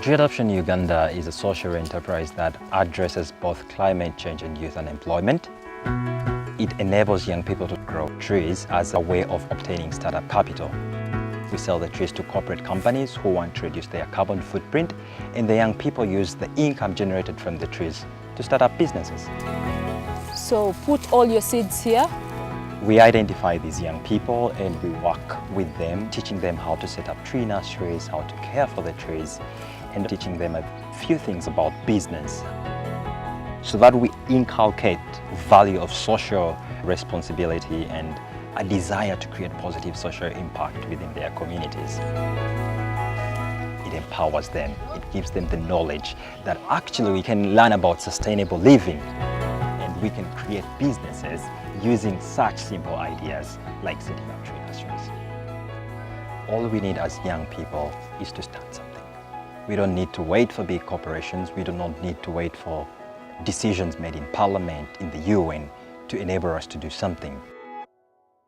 Tree Adoption Uganda is a social enterprise that addresses both climate change and youth unemployment. It enables young people to grow trees as a way of obtaining startup capital. We sell the trees to corporate companies who want to reduce their carbon footprint, and the young people use the income generated from the trees to start up businesses. So put all your seeds here. We identify these young people and we work with them, teaching them how to set up tree nurseries, how to care for the trees, and teaching them a few things about business, so that we inculcate value of social responsibility and a desire to create positive social impact within their communities. It empowers them, it gives them the knowledge that actually we can learn about sustainable living and we can create businesses using such simple ideas like setting up tree nurseries. All we need as young people is to start something. We don't need to wait for big corporations, we do not need to wait for decisions made in Parliament, in the UN, to enable us to do something.